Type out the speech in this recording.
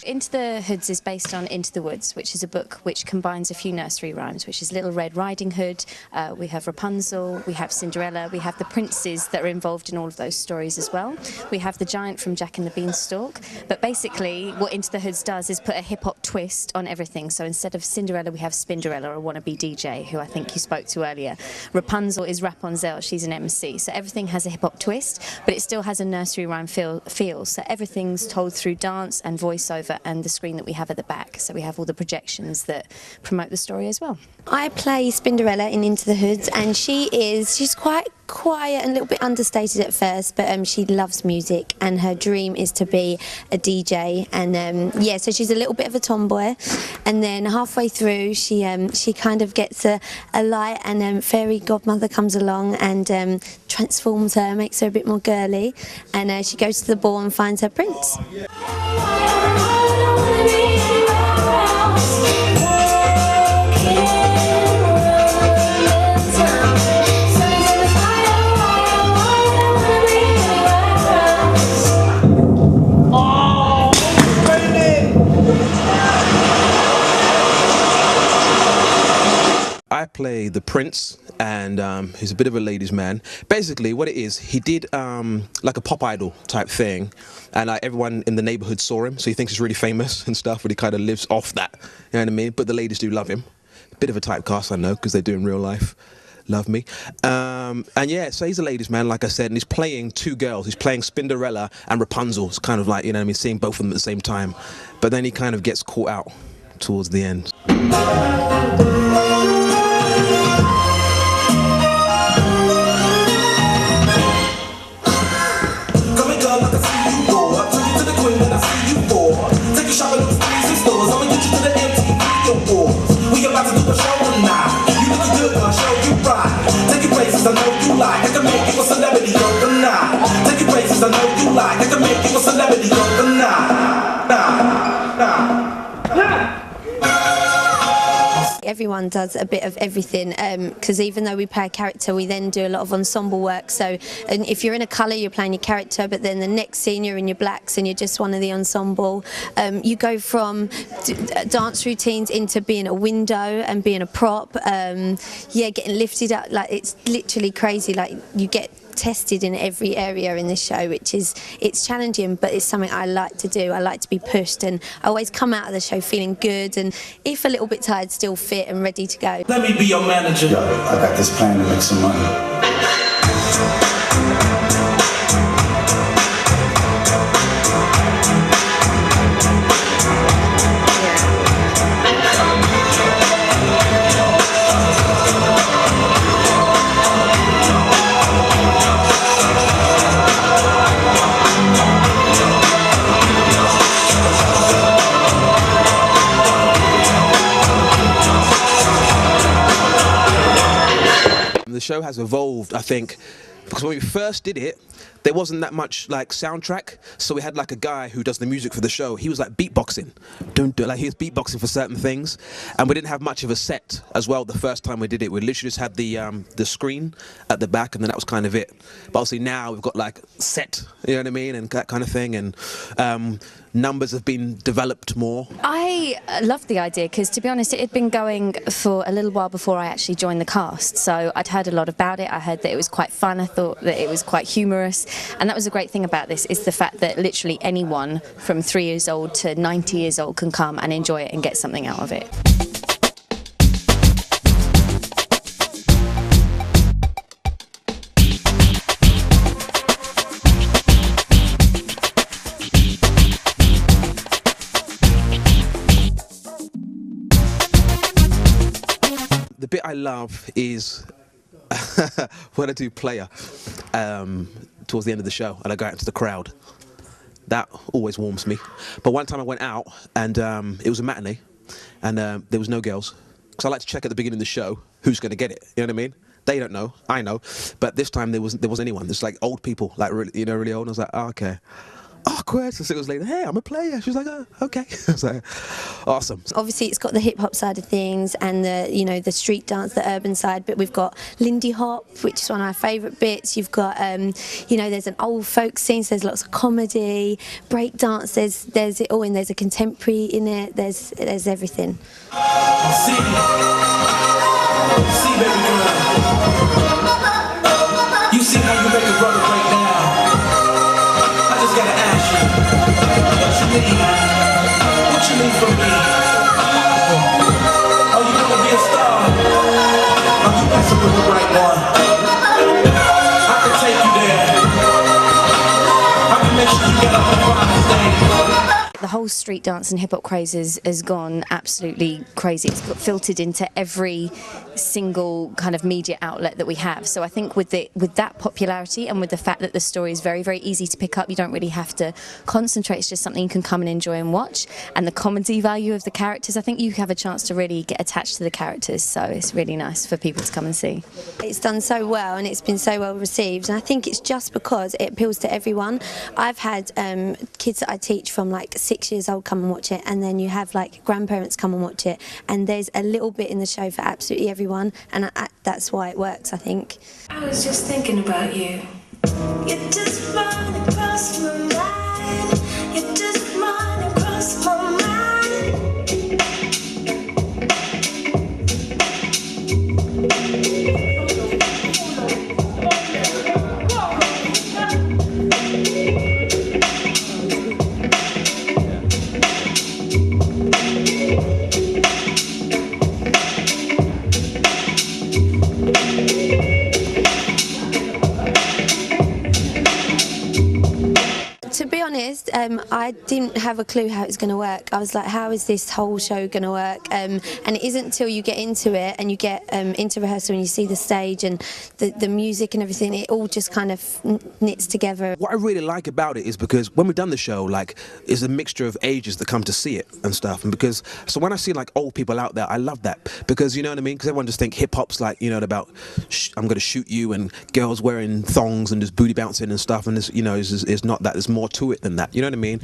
Into the Hoods is based on Into the Woods, which is a book which combines a few nursery rhymes, which is Little Red Riding Hood, we have Rapunzel, we have Cinderella, we have the princes that are involved in all of those stories as well. We have the giant from Jack and the Beanstalk, but basically what Into the Hoods does is put a hip-hop twist on everything. So instead of Cinderella, we have Spinderella, a wannabe DJ, who I think you spoke to earlier. Rapunzel is Rapunzel, she's an MC. So everything has a hip-hop twist, but it still has a nursery rhyme feel. So everything's told through dance and voiceover and the screen that we have at the back. So we have all the projections that promote the story as well. I play Spinderella in Into the Hoods, and she's quite quiet and a little bit understated at first, but she loves music and her dream is to be a DJ. And yeah, so she's a little bit of a tomboy, and then halfway through she kind of gets a light, and fairy godmother comes along and transforms her, makes her a bit more girly, and she goes to the ball and finds her prince. I play the prince, and he's a bit of a ladies' man. Basically, what it is, he did like a pop idol type thing, and everyone in the neighborhood saw him, so he thinks he's really famous and stuff, but he kind of lives off that, you know what I mean? But the ladies do love him. Bit of a typecast, I know, because they do in real life. Love me. And yeah, so he's a ladies' man, like I said, and he's playing two girls. He's playing Spinderella and Rapunzel. It's kind of like, you know what I mean, seeing both of them at the same time. But then he kind of gets caught out towards the end. Everyone does a bit of everything, because even though we play a character, we then do a lot of ensemble work. So and if you're in a colour, you're playing your character, but then the next scene you're in your blacks and you're just one of the ensemble. You go from dance routines into being a window and being a prop. Yeah, getting lifted up, like it's literally crazy. Like you get tested in every area in this show, which is, it's challenging, but it's something I like to do. I like to be pushed, and I always come out of the show feeling good, and if a little bit tired, still fit and ready to go. Let me be your manager. Yo, I got this plan to make some money. The show has evolved, I think, because when we first did it, there wasn't that much like soundtrack, so we had like a guy who does the music for the show. He was like beatboxing, like he was beatboxing for certain things, and we didn't have much of a set as well. The first time we did it, we literally just had the screen at the back, and then that was kind of it. But obviously now we've got like set, you know what I mean, and that kind of thing, and numbers have been developed more. I loved the idea because, to be honest, it had been going for a little while before I actually joined the cast, so I'd heard a lot about it. I heard that it was quite fun. I thought that it was quite humorous, and that was a great thing about this, is the fact that literally anyone from 3 years old to 90 years old can come and enjoy it and get something out of it. The bit I love is when I do player towards the end of the show and I go out into the crowd. That always warms me. But one time I went out and it was a matinee, and there was no girls, because I like to check at the beginning of the show who's going to get it, you know what I mean? They don't know, I know, but this time there wasn't anyone. There's like old people, like really, you know, really old, and I was like, oh, okay. awkward. So 6 hours later, hey, I'm a player. She was like, oh, okay. So awesome. Obviously, it's got the hip hop side of things and the the street dance, the urban side. But we've got Lindy Hop, which is one of our favourite bits. You've got there's an old folk scene. So there's lots of comedy, break dance. There's it all in. There's a contemporary in it. There's everything. See, baby girl, you see how you make a brother break down. I just gotta ask you, what you need from me? Oh, you wanna be a star? Oh, you messing with the right one. I can take you there. I can make sure you get up on the stage. The whole street dance and hip hop craze has gone absolutely crazy. It's got filtered into every single kind of media outlet that we have. So I think with that popularity and with the fact that the story is very, very easy to pick up, you don't really have to concentrate. It's just something you can come and enjoy and watch. And the comedy value of the characters, I think you have a chance to really get attached to the characters. So it's really nice for people to come and see. It's done so well and it's been so well received, and I think it's just because it appeals to everyone. I've had kids that I teach from like 6 years old come and watch it, and then you have like grandparents come and watch it, and there's a little bit in the show for absolutely everyone, and that's why it works, I think. I was just thinking about you. You just run across my mind. You just run across my mind. To be honest, I didn't have a clue how it was going to work. I was like, how is this whole show going to work? And it isn't until you get into it and you get into rehearsal and you see the stage and the music and everything, it all just kind of knits together. What I really like about it is because when we've done the show, like, it's a mixture of ages that come to see it and stuff. And because, so when I see like old people out there, I love that, because you know what I mean? Because everyone just think hip hop's like, you know, about I'm going to shoot you and girls wearing thongs and just booty bouncing and stuff. And it's, you know, it's not that. There's more to it than that. You know what I mean?